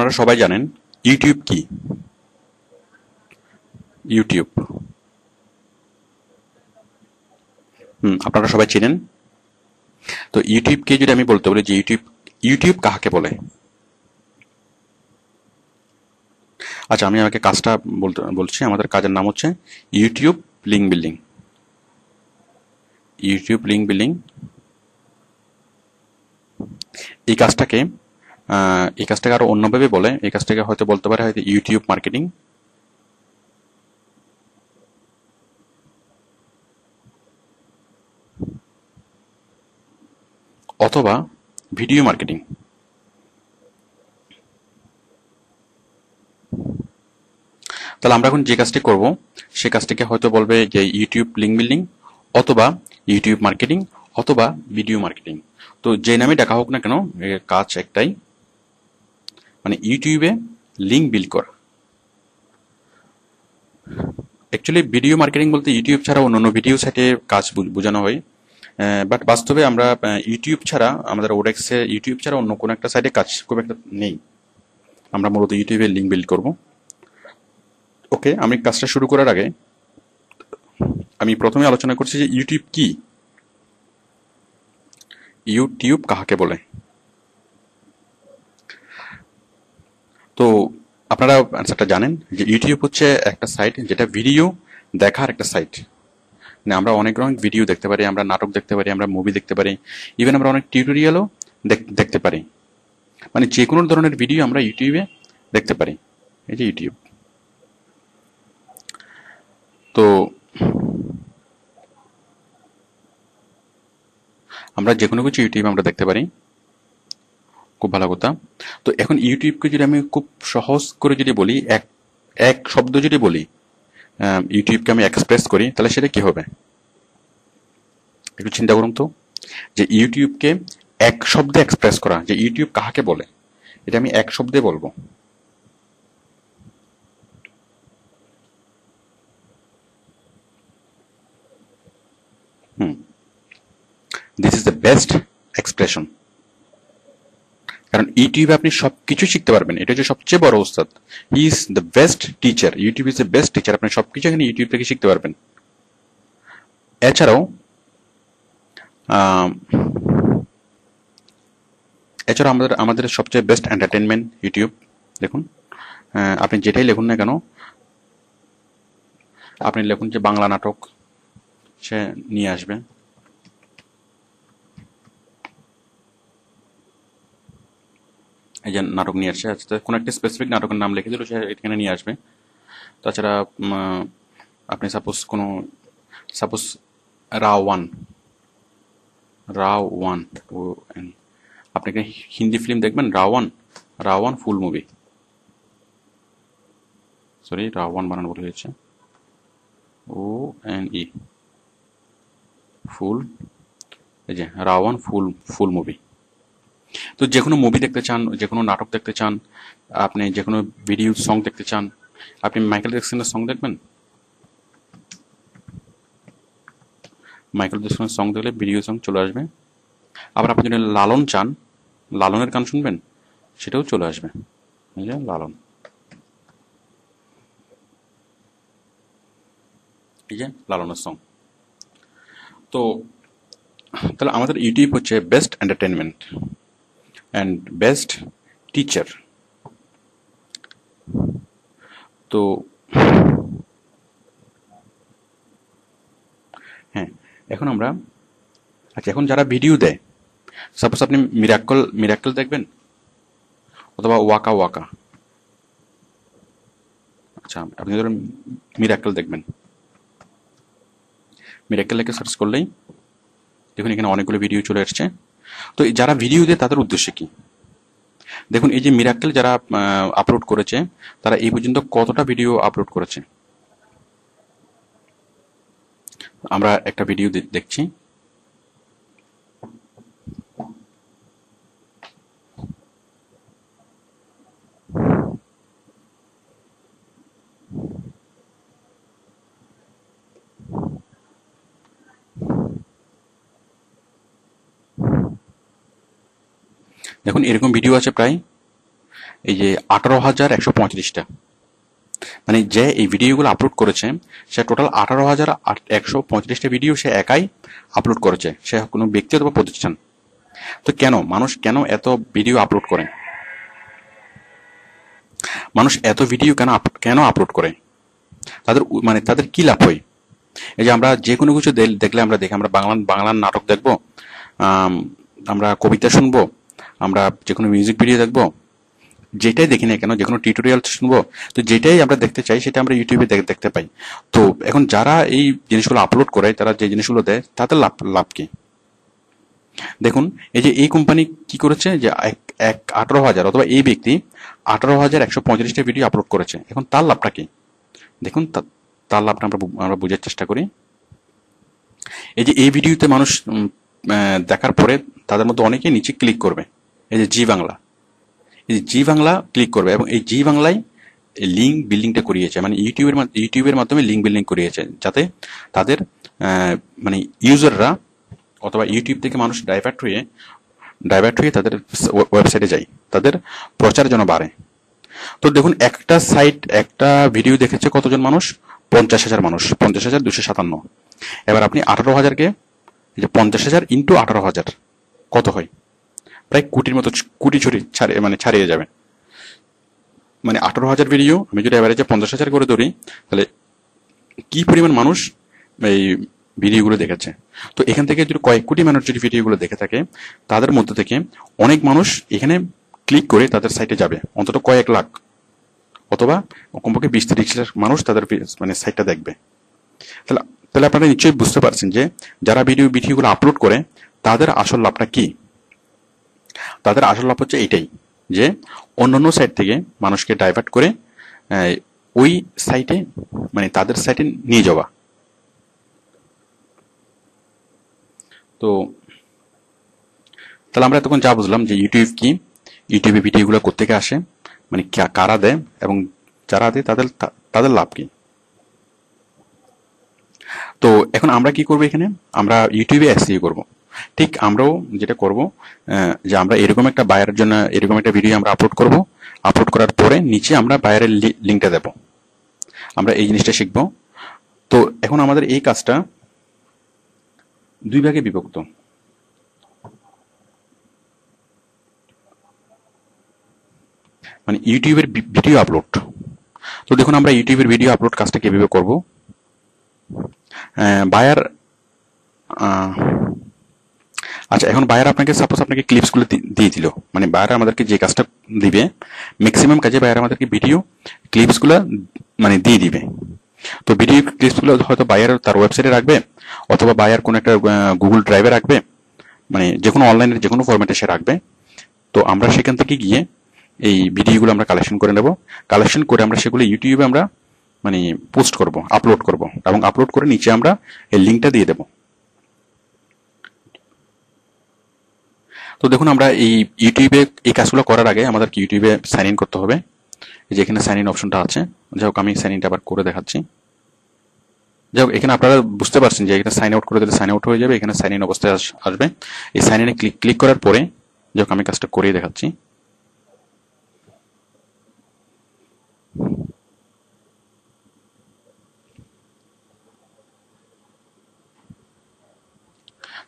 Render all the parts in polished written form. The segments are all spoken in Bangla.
আপনারা সবাই জানেন ইউটিউব কি? ইউটিউব আপনারা সবাই চেনেন। তো ইউটিউবকে যদি আমি বলতে বলি যে ইউটিউব কাহাকে বলে? আচ্ছা, আমি আমাকে কাজটা বলছি। আমাদের কাজের নাম হচ্ছে YouTube link building. YouTube link building এই কাজটাকে আরো অন্যভাবে বলে। এই কাজটাকে হয়তো বলতে পারে হয়তো ইউটিউব মার্কেটিং, অথবা ভিডিও মার্কেটিং। তাহলে আমরা এখন যে কাজটি করব সে কাজটিকে হয়তো বলবে যে ইউটিউব লিঙ্ক বিল্ডিং, অথবা ইউটিউব মার্কেটিং, অথবা ভিডিও মার্কেটিং। তো যে নামে ডাকা হোক না কেন, এর কাজ একটাই, মানে ইউটিউবে লিঙ্ক বিল্ড করা। অ্যাকচুয়ালি ভিডিও মার্কেটিং বলতে ইউটিউব ছাড়া অন্যান্য ভিডিও সাইটে কাজ বোঝানো হয়। বাট বাস্তবে আমরা ইউটিউব ছাড়া, আমাদের ওডেক্সে ইউটিউব ছাড়া অন্য কোনো একটা সাইটে কাজ খুব একটা নেই। আমরা মূলত ইউটিউবে লিঙ্ক বিল্ড করব। ওকে, আমি কাজটা শুরু করার আগে আমি প্রথমে আলোচনা করছি যে ইউটিউব কি? ইউটিউব কাহাকে বলে? তো আপনারা অ্যান্সারটা জানেন যে ইউটিউব হচ্ছে একটা সাইট যেটা ভিডিও দেখার একটা সাইট। মানে আমরা অনেক রকম ভিডিও দেখতে পারি, আমরা নাটক দেখতে পারি, আমরা মুভি দেখতে পারি, ইভেন আমরা অনেক টিউটোরিয়ালও দেখতে পারি। মানে যে কোনো ধরনের ভিডিও আমরা ইউটিউবে দেখতে পারি। এই যে ইউটিউব। তো আমরা যে কোনো কিছু ইউটিউবে আমরা দেখতে পারি, খুব ভালো কথা। তো এখন ইউটিউবকে যদি আমি খুব সহজ করে যদি বলি, এক এক শব্দ যদি বলি, ইউটিউবকে আমি এক্সপ্রেস করি, তাহলে সেটা কি হবে? একটু চিন্তা করুন তো, যে ইউটিউবকে এক শব্দে এক্সপ্রেস করা, যে ইউটিউব কাহাকে বলে, এটা আমি এক শব্দে বলবো। This is the best expression. কারণ ইউটিউবে আপনি সবকিছু শিখতে পারবেন, এটা হচ্ছে সবচেয়ে বড় ওস্তাদ। He is the best teacher. YouTube is the best teacher. আপনি সবকিছু এখানে ইউটিউব থেকে শিখতে পারবেন। এছাড়াও আহ, এছাড়াও আমাদের আমাদের সবচেয়ে বেস্ট এন্টারটেনমেন্ট ইউটিউব। দেখুন, আপনি যেটাই লিখুন না কেন, আপনি লিখুন যে বাংলা নাটক, সে নিয়ে আসবে। এই যে নাটক নিয়ে আসছে, আচ্ছা কোনো একটা স্পেসিফিক নাটকের নাম লিখে দিল, সে এখানে নিয়ে আসবে। তাছাড়া আপনি সাপোজ রাওয়ান, রাওয়ান ও আপনি কি হিন্দি ফিল্ম দেখবেন? Ra One, Ra One full movie, sorry Ra One বানানো ভুল হয়েছে, ও এন ই, ফুল, এই যে রাওয়ান ফুল ফুল মুভি। তো যে কোনো মুভি দেখতে চান, যে কোনো নাটক দেখতে চান, আপনি যে কোনো ভিডিও সং দেখতে চান, আপনি মাইকেল জ্যাকসনের সং দেখবেন। মাইকেল জ্যাকসনের সং দেখলে ভিডিও সং চলে আসবে। আবার আপনি যদি লালন চান, লালনের গান শুনবেন, সেটাও চলে আসবে। এই যে লালন, এই যে লালনের সং। তো তাহলে আমাদের ইউটিউব হচ্ছে best entertainment and best teacher. তো হ্যাঁ, এখন আমরা, আচ্ছা এখন যারা ভিডিও দেয়, সাপোজ আপনি মিরাক্কল মিরাক্কল দেখবেন, অথবা ওয়াকা ওয়াকা। আচ্ছা, আপনি ধরুন মিরাক্কল দেখবেন, মিরাক্কল লিখে সার্চ করলেই দেখুন এখানে অনেকগুলো ভিডিও চলে আসছে। তো যারা ভিডিও দেয় তাদের উদ্দেশ্য কি? দেখুন এই যে মিরাক্কেল যারা আপলোড করেছে, তারা এই পর্যন্ত কতটা ভিডিও আপলোড করেছে। আমরা একটা ভিডিও দেখছি। দেখুন এরকম ভিডিও আছে প্রায় এই যে 18,135টা, মানে যে এই ভিডিওগুলো আপলোড করেছে সে টোটাল 18,135টা ভিডিও সে একাই আপলোড করেছে, সে কোনো ব্যক্তি অথবা প্রতিষ্ঠান। তো মানুষ কেন এত ভিডিও আপলোড করে? মানুষ এত ভিডিও কেন আপলোড করে? তাদের কি লাভ হয়? এই যে আমরা যে কোনো কিছু দেখলে আমরা আমরা বাংলার নাটক দেখবো, আমরা কবিতা শুনবো, আমরা যে কোনো মিউজিক ভিডিও দেখবো, যেটাই দেখি না কেন, যে কোনো টিউটোরিয়াল শুনবো, তো যেটাই আমরা দেখতে চাই সেটা আমরা ইউটিউবে দেখতে পাই। তো এখন যারা এই জিনিসগুলো আপলোড করে, তারা যে জিনিসগুলো দেয়, তাদের লাভ কি? দেখুন, এই যে এই কোম্পানি কি করেছে, যে 18,000 অথবা এই ব্যক্তি 18,135টা ভিডিও আপলোড করেছে, এখন তার লাভটা কি? দেখুন, তার লাভটা আমরা বোঝার চেষ্টা করি। এই যে এই ভিডিওতে মানুষ দেখার পরে তাদের মধ্যে অনেকেই নিচে ক্লিক করবে, এই যে জি বাংলা, ক্লিক করবে, এবং এই জি বাংলায় লিঙ্ক বিল্ডিংটা করিয়েছে, মানে ইউটিউবের মাধ্যমে লিঙ্ক বিল্ডিং করিয়েছে, যাতে তাদের মানে ইউজাররা অথবা ইউটিউব থেকে মানুষ ডাইভার্ট হয়ে তাদের ওয়েবসাইটে যায়, তাদের প্রচার যেন বাড়ে। তো দেখুন, একটা ভিডিও দেখেছে কতজন মানুষ? 50,000 মানুষ, 50,257। এবার আপনি 18,000কে, এই যে 50,000 ইন্টু 18,000 কত হয়? প্রায় কোটির মতো, কোটি ছাড়িয়ে যাবে। মানে 18,000 ভিডিও আমি যদি এভারেজে 50,000 করে ধরি, তাহলে কি পরিমাণ মানুষ এই ভিডিওগুলো দেখেছে? তো এখান থেকে যদি কয়েক কোটি মানুষ যদি ভিডিওগুলো দেখে থাকে, তাদের মধ্যে থেকে অনেক মানুষ এখানে ক্লিক করে তাদের সাইটে যাবে, অন্তত কয়েক লাখ, অথবা কমপক্ষে 20-30 লাখ মানুষ তাদের মানে সাইটটা দেখবে। তাহলে আপনারা নিশ্চয়ই বুঝতে পারছেন যে যারা ভিডিওগুলো আপলোড করে তাদের আসল লাভটা কি? তাদের আসল লাভ হচ্ছে এটাই, যে অন্যান্য সাইট থেকে মানুষকে ডাইভার্ট করে ওই সাইটে, মানে তাদের সাইটে নিয়ে যাওয়া। তো তাহলে আমরা এতক্ষণ যা বুঝলাম যে ইউটিউব কি, ইউটিউবে ভিডিওগুলো কোত্থেকে আসে, মানে কারা দেয়, এবং যারা দেয় তাদের লাভ কি। তো এখন আমরা কি করবো? এখানে আমরা ইউটিউবে এসইও করব। ঠিক আমরাও যেটা করব, যে আমরা এরকম একটা বায়ারের জন্য এরকম একটা ভিডিও আমরা আপলোড করব, আপলোড করার পরে নিচে আমরা বায়ারের লিঙ্কটা দেব। আমরা এই জিনিসটা শিখব। তো এখন আমাদের এই কাজটা দুই ভাগে বিভক্ত। মানে ইউটিউবের ভিডিও আপলোড। তো দেখুন, আমরা ইউটিউবের ভিডিও আপলোড কাজটা কিভাবে করব। বায়ার, আচ্ছা, এখন বায়ার আপনাকে ক্লিপসগুলো দিয়ে দিল, মানে বায়ার আমাদেরকে যে কাজটা দিবে, ম্যাক্সিমাম কাজে বায়ার আমাদেরকে ভিডিও ক্লিপসগুলো মানে দিয়ে দিবে। তো ভিডিও ক্লিপসগুলো হয়তো বায়ার তার ওয়েবসাইটে রাখবে, অথবা বায়ার কোনো একটা গুগল ড্রাইভে রাখবে, মানে যে কোনো অনলাইনের যে কোনো ফরম্যাটে সে রাখবে। তো আমরা সেখান থেকে গিয়ে এই ভিডিওগুলো আমরা কালেকশন করে নেব। কালেকশন করে আমরা সেগুলো ইউটিউবে আমরা মানে পোস্ট করব, আপলোড করব, এবং আপলোড করে নিচে আমরা এই লিঙ্কটা দিয়ে দেব। তো দেখুন, আমরা এই ইউটিউবে এই কাজগুলো করার আগে আমাদেরকে ইউটিউবে সাইন ইন করতে হবে। যে এখানে সাইন ইন অপশনটা আছে, যাই হোক আমি সাইন ইনটা আবার করে দেখাচ্ছি। যাই হোক, এখানে আপনারা বুঝতে পারছেন যে এখানে সাইন আউট করে দিলে সাইন আউট হয়ে যাবে, এখানে সাইন ইন অবস্থায় আসবে। এই সাইন ইনে ক্লিক করার পরে, যাই হোক আমি কাজটা করিয়ে দেখাচ্ছি।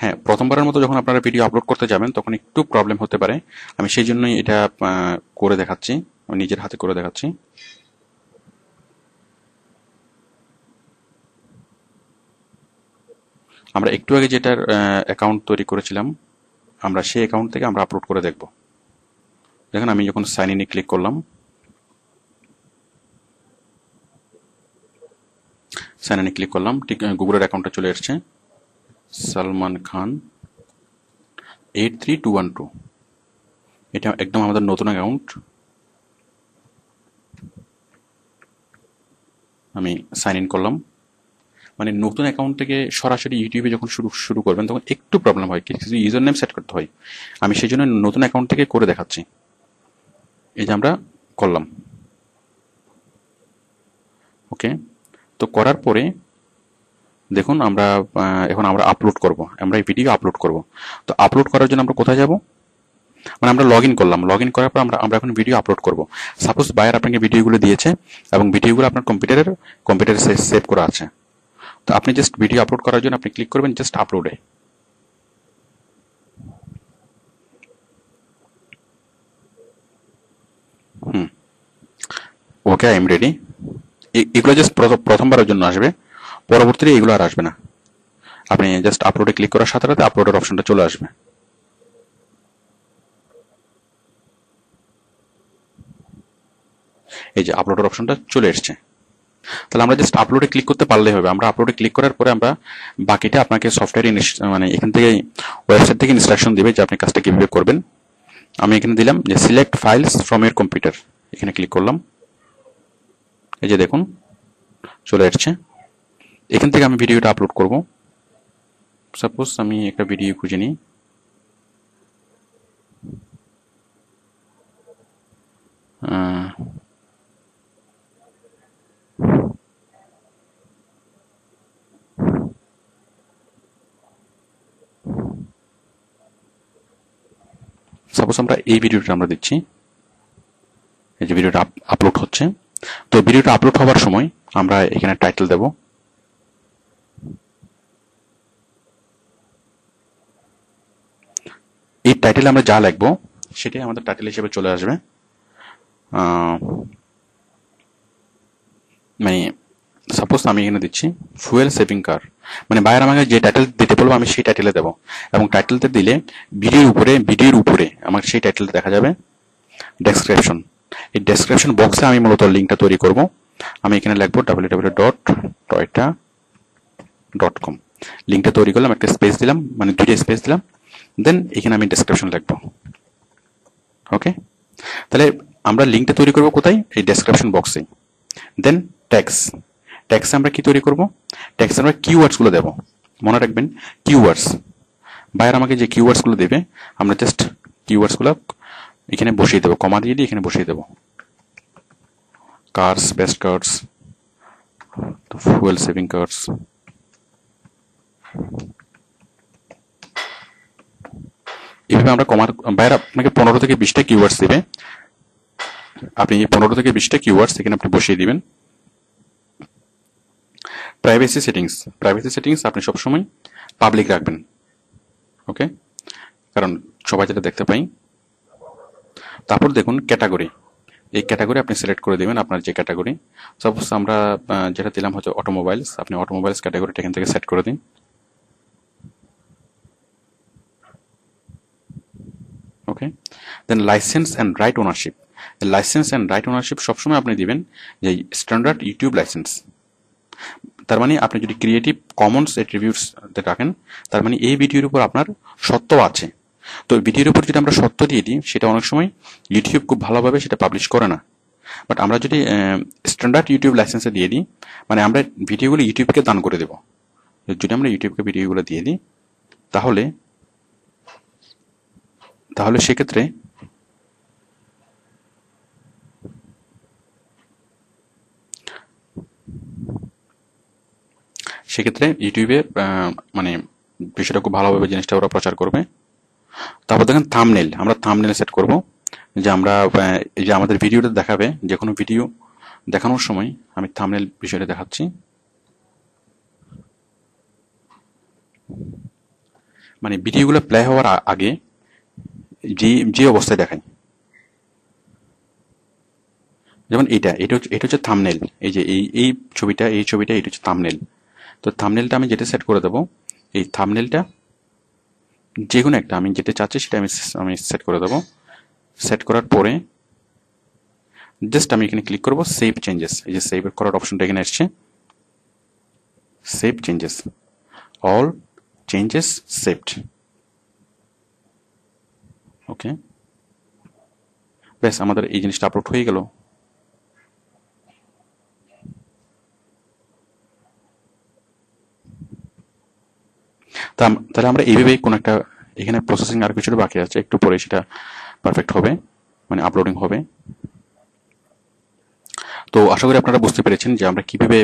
হ্যাঁ, প্রথমবারের মতো যখন আপনারা ভিডিও আপলোড করতে যাবেন তখন একটু প্রবলেম হতে পারে। আমি সেই জন্যই এটা করে দেখাচ্ছি, নিজের হাতে করে দেখাচ্ছি। আমরা একটু আগে যেটার অ্যাকাউন্ট তৈরি করেছিলাম, আমরা সেই অ্যাকাউন্ট থেকে আমরা আপলোড করে দেখব। দেখেন, আমি যখন সাইন ইনে ক্লিক করলাম, সাইন ইনে ক্লিক করলাম, ঠিক গুগলের অ্যাকাউন্টটা চলে এসছে, সালমান খান 83212। এটা একদম আমাদের নতুন অ্যাকাউন্ট। আমি সাইন ইন করলাম। মানে নতুন অ্যাকাউন্ট থেকে সরাসরি ইউটিউবে যখন শুরু করবেন তখন একটু প্রবলেম হয়, কিছু ইউজার নেম সেট করতে হয়। আমি সেই জন্য নতুন অ্যাকাউন্ট থেকে করে দেখাচ্ছি। এই যে আমরা করলাম, ওকে। তো করার পরে দেখুন, এখন আমরা আপলোড করব, আমরা এই ভিডিও আপলোড করব। তো আপলোড করার জন্য আমরা কোথায় যাব? মানে আমরা লগ ইন করলাম, লগ ইন করার পর আমরা এখন ভিডিও আপলোড করব। সাপোজ বায়ার আপনাকে ভিডিওগুলো দিয়েছে এবং ভিডিওগুলো আপনার কম্পিউটারে সেভ করা আছে। তো আপনি জাস্ট ভিডিও আপলোড করার জন্য আপনি ক্লিক করবেন জাস্ট আপলোডে। Okay, I am ready. এগুলো জাস্ট প্রথমবারের জন্য আসবে, পরবর্তীতে এগুলো আর আসবে না। আপনি জাস্ট আপলোডে ক্লিক করার সাথে সাথে আপলোডের অপশনটা চলে আসবে। এই যে আপলোডের অপশনটা চলে এসছে। তাহলে আমরা জাস্ট আপলোডে ক্লিক করতে পারলেই হবে। আমরা আপলোডে ক্লিক করার পরে আমরা বাকিটা আপনাকে সফটওয়্যার মানে এখান থেকে ওয়েবসাইট থেকে ইনস্ট্রাকশন দিবে যে আপনি কাজটা কিভাবে করবেন। আমি এখানে দিলাম যে select files from your computer, এখানে ক্লিক করলাম। এই যে দেখুন চলে আসছে। এখান থেকে আমি ভিডিওটা আপলোড করব। সাপোজ আমি একটা ভিডিও খুঁজে নিই। সাপোজ আমরা এই ভিডিওটা আমরা দিচ্ছি। এই যে ভিডিওটা আপলোড হচ্ছে। তো ভিডিওটা আপলোড হওয়ার সময় আমরা এখানে টাইটেল দেব। এই টাইটেলে আমরা যা লিখবো সেটাই আমাদের টাইটেল হিসেবে চলে আসবে। মানে সাপোজ আমি এখানে দিচ্ছি ফুয়েল সেভিং কার, মানে বায়ার আমাকে যে টাইটেল দিতে বলবো আমি সেই টাইটেলে দেবো, এবং টাইটেলটা দিলে ভিডিওর উপরে আমার সেই টাইটেলটা দেখা যাবে। ডেসক্রিপশন, এই ডেসক্রিপশন বক্সে আমি মূলত লিঙ্কটা তৈরি করব। আমি এখানে লিখবো www.toyota.com। লিঙ্কটা তৈরি করলাম, একটা স্পেস দিলাম, মানে দুইটা স্পেস দিলাম, দেন এখানে আমি ডেসক্রিপশন লিখবো। ওকে, তাহলে আমরা লিঙ্কটা তৈরি করব কোথায়? এই ডেসক্রিপশন বক্সে। দেন ট্যাক্সে আমরা কি তৈরি করব? ট্যাক্সে আমরা কিওয়ার্ডস গুলো দেব। মনে রাখবেন কিওয়ার্ডস, বায়ার আমাকে যে কিওয়ার্ডস গুলো দেবে আমরা জাস্ট কিওয়ার্ডস গুলো এখানে বসিয়ে দেবো, কমা দিয়ে এখানে বসিয়ে দেবো। Cars, best cars, fuel saving cars. এইভাবে আমরা বায়ার আপনাকে 15 থেকে 20টা কিওয়ার্ডস দেবে। আপনি এই 15 থেকে 20টা কিওয়ার্ডস এখানে আপনি বসিয়ে দিবেন। প্রাইভেসি সেটিংস আপনি সবসময় পাবলিক রাখবেন। ওকে, কারণ সবাই যেটা দেখতে পাই। তারপর দেখুন ক্যাটাগরি, এই ক্যাটাগরি আপনি সিলেক্ট করে দিবেন আপনার যে ক্যাটাগরি। সাপোজ আমরা যেটা দিলাম হচ্ছে অটোমোবাইলস, আপনি অটোমোবাইলস ক্যাটাগরিটা এখান থেকে সেট করে দিন। ওকে, দেন লাইসেন্স অ্যান্ড রাইট ওনারশিপ সবসময় আপনি দিবেন যে স্ট্যান্ডার্ড ইউটিউব লাইসেন্স। তার মানে আপনি যদি ক্রিয়েটিভ কমন্স অ্যাট্রিবিউটস রাখেন, তার মানে এই ভিডিওর উপর আপনার সত্ত্ব আছে। তো ভিডিওর উপর যদি আমরা সত্ত্ব দিয়ে দিই, সেটা অনেক সময় ইউটিউব খুব ভালোভাবে সেটা পাবলিশ করে না। বাট আমরা যদি স্ট্যান্ডার্ড ইউটিউব লাইসেন্সে দিয়ে দিই, মানে আমরা ভিডিওগুলো ইউটিউবকে দান করে দেব। যদি আমরা ইউটিউবকে ভিডিওগুলো দিয়ে দিই, তাহলে সেক্ষেত্রে ইউটিউবে মানে বিষয়টা খুব ভালোভাবে জিনিসটা ওরা প্রচার করবে। তারপর দেখেন থাম্বনেল, আমরা থাম্বনেল সেট করব যে আমরা এই যে আমাদের ভিডিওটা দেখাবে, যে কোনো ভিডিও দেখানোর সময় আমি থাম্বনেল বিষয়টা দেখাচ্ছি। মানে ভিডিওগুলো প্লে হওয়ার আগে যে অবস্থায় দেখায়, যেমন এটা হচ্ছে থাম্বনেল। এই যে এই ছবিটা এটা হচ্ছে থাম্বনেল। তো থাম্বনেলটা আমি যেটা সেট করে দেবো, এই থাম্বনেলটা যে কোনো একটা আমি যেটা চাচ্ছি সেটা আমি সেট করে দেবো। সেট করার পরে জাস্ট আমি এখানে ক্লিক করব সেভ চেঞ্জেস। এই যে সেভ করার অপশনটা এখানে আসছে, save changes, all changes saved. Okay, ব্যাস আমাদের এই জিনিসটা আপলোড হয়ে গেল। তাহলে আমরা এইভাবেই কোনো একটা, এখানে প্রসেসিং আর কিছুটা বাকি আছে, একটু পরে সেটা পারফেক্ট হবে, মানে আপলোডিং হবে। তো আশা করি আপনারা বুঝতে পেরেছেন যে আমরা কিভাবে